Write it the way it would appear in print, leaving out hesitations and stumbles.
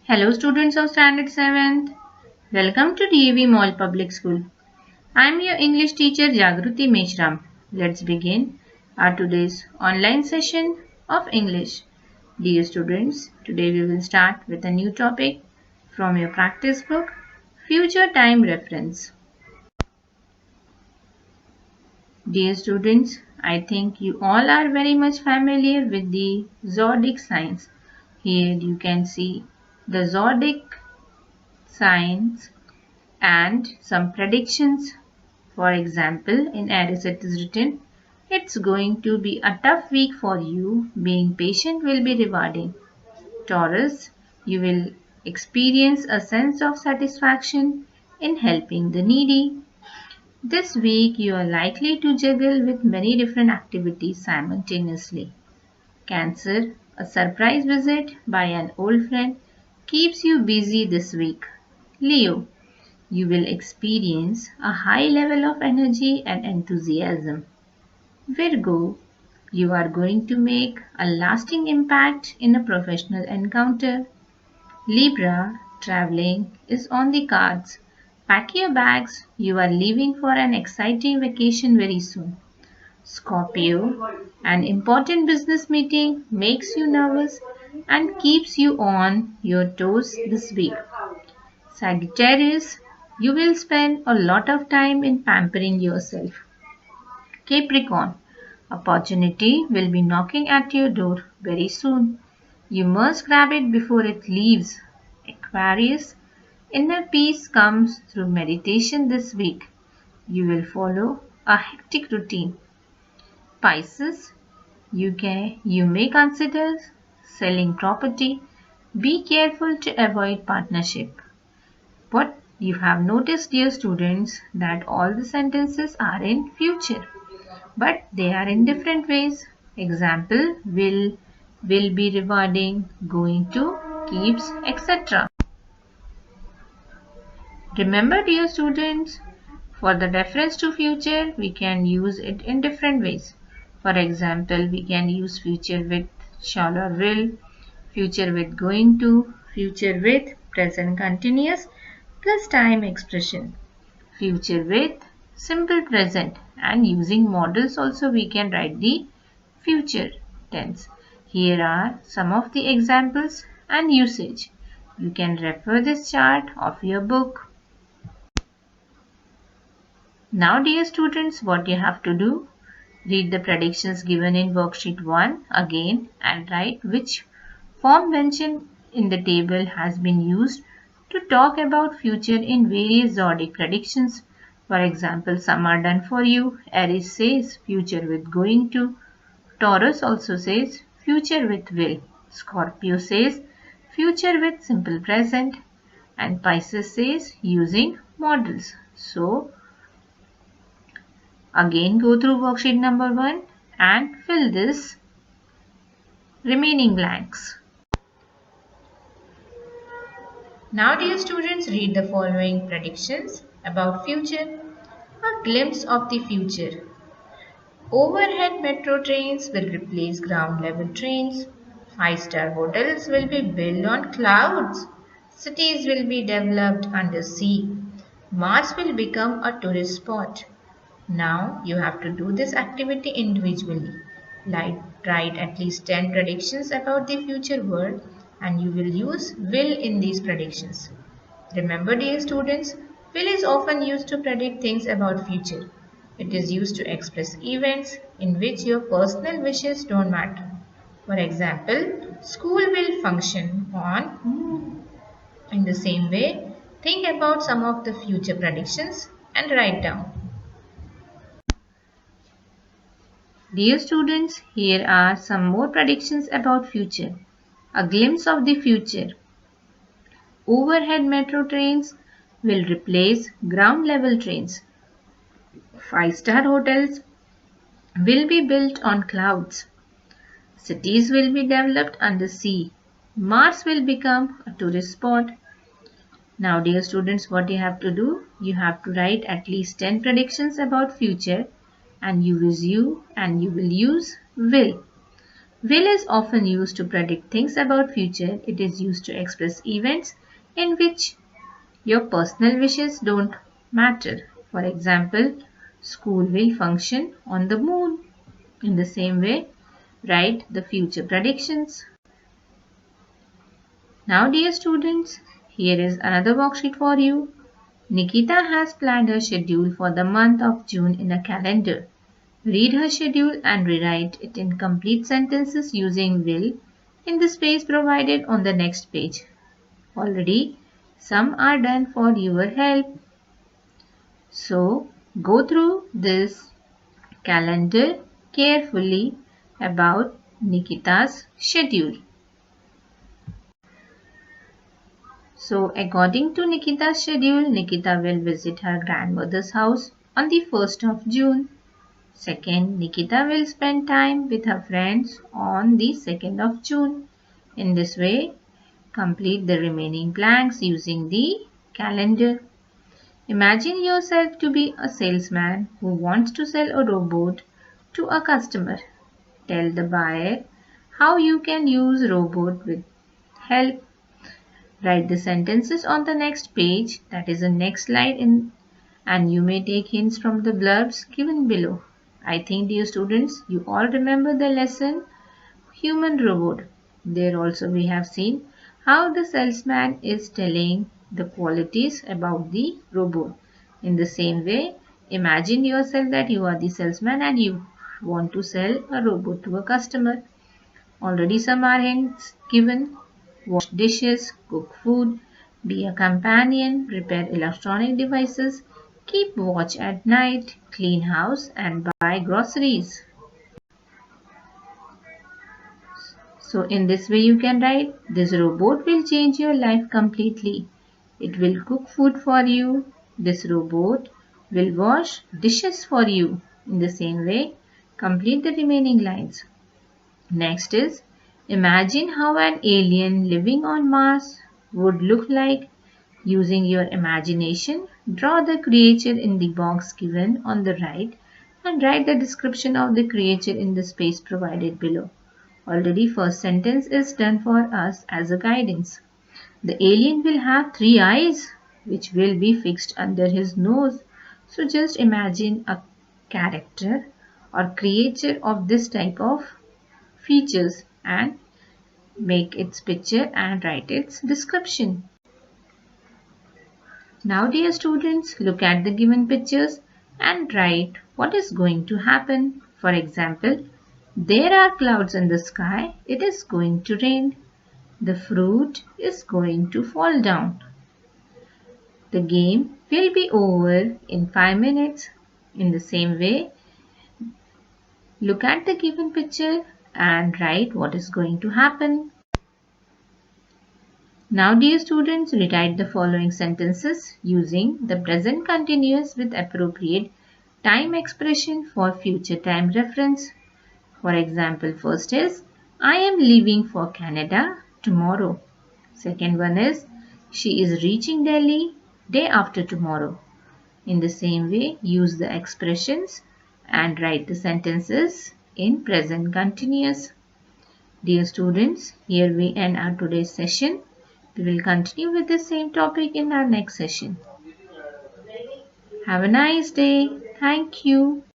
Hello students of Standard 7th. Welcome to DAV Mall Public School. I am your English teacher Jagruti Meshram. Let's begin our today's online session of English. Dear students, today we will start with a new topic from your practice book, Future Time Reference. Dear students, I think you all are very much familiar with the zodiac signs. Here you can see the zodiac signs and some predictions. For example, in Aries it is written, it's going to be a tough week for you. Being patient will be rewarding. Taurus, you will experience a sense of satisfaction in helping the needy. This week you are likely to juggle with many different activities simultaneously. Cancer, a surprise visit by an old friend keeps you busy this week. Leo, you will experience a high level of energy and enthusiasm. Virgo, you are going to make a lasting impact in a professional encounter. Libra, traveling is on the cards. Pack your bags, you are leaving for an exciting vacation very soon. Scorpio, an important business meeting makes you nervous and keeps you on your toes this week. Sagittarius, you will spend a lot of time in pampering yourself. Capricorn, opportunity will be knocking at your door very soon. You must grab it before it leaves. Aquarius, inner peace comes through meditation this week. You will follow a hectic routine. Pisces, you may consider selling property. Be careful to avoid partnership. But you have noticed, dear students, that all the sentences are in future, but they are in different ways. Example, will be rewarding, going to, keeps, etc. Remember, dear students, for the reference to future, we can use it in different ways. For example, we can use future with shall or will, future with going to, future with present continuous plus time expression, future with simple present, and using models also we can write the future tense. Here are some of the examples and usage. You can refer this chart of your book. Now dear students, what you have to do? Read the predictions given in worksheet 1 again and write which form mentioned in the table has been used to talk about future in various zodiac predictions. For example, some are done for you. Aries says future with going to. Taurus also says future with will. Scorpio says future with simple present. And Pisces says using models. So, again go through worksheet number 1 and fill this remaining blanks. Now dear students, read the following predictions about future. A glimpse of the future. Overhead metro trains will replace ground level trains. Five-star hotels will be built on clouds. Cities will be developed under sea. Mars will become a tourist spot. Now you have to do this activity individually. Write at least 10 predictions about the future world and you will use will in these predictions. Remember dear students, will is often used to predict things about future. It is used to express events in which your personal wishes don't matter. For example, school will function on. In the same way, think about some of the future predictions and write down. Dear students, here are some more predictions about future. A glimpse of the future. Overhead metro trains will replace ground level trains. Five-star hotels will be built on clouds. Cities will be developed under sea. Mars will become a tourist spot. Now dear students, what you have to do? You have to write at least 10 predictions about future and you will use will. Will is often used to predict things about future. It is used to express events in which your personal wishes don't matter. For example, school will function on the moon. In the same way, write the future predictions. Now dear students, here is another worksheet for you. Nikita has planned her schedule for the month of June in a calendar. Read her schedule and rewrite it in complete sentences using will in the space provided on the next page. Already, some are done for your help. So, go through this calendar carefully about Nikita's schedule. So, according to Nikita's schedule, Nikita will visit her grandmother's house on the 1st of June. Second, Nikita will spend time with her friends on the 2nd of June. In this way, complete the remaining blanks using the calendar. Imagine yourself to be a salesman who wants to sell a robot to a customer. Tell the buyer how you can use robot with help. Write the sentences on the next page, that is the next slide, and you may take hints from the blurbs given below. I think dear students, you all remember the lesson Human Robot. There also we have seen how the salesman is telling the qualities about the robot. In the same way, imagine yourself that you are the salesman and you want to sell a robot to a customer. Already some are hints given. Wash dishes, cook food, be a companion, repair electronic devices, keep watch at night, clean house and buy groceries. So in this way you can write, this robot will change your life completely. It will cook food for you. This robot will wash dishes for you. In the same way, complete the remaining lines. Next is, imagine how an alien living on Mars would look like. Using your imagination, draw the creature in the box given on the right and write the description of the creature in the space provided below. Already first sentence is done for us as a guidance. The alien will have 3 eyes which will be fixed under his nose. So just imagine a character or creature of this type of features and make its picture and write its description. Now dear students, look at the given pictures and write what is going to happen. For example, there are clouds in the sky. It is going to rain. The fruit is going to fall down. The game will be over in 5 minutes. In the same way, look at the given picture and write what is going to happen. Now dear students, rewrite the following sentences using the present continuous with appropriate time expression for future time reference. For example, first is, I am leaving for Canada tomorrow. Second one is, she is reaching Delhi day after tomorrow. In the same way, use the expressions and write the sentences in present continuous. Dear students, here we end our today's session. We will continue with the same topic in our next session. Have a nice day. Thank you.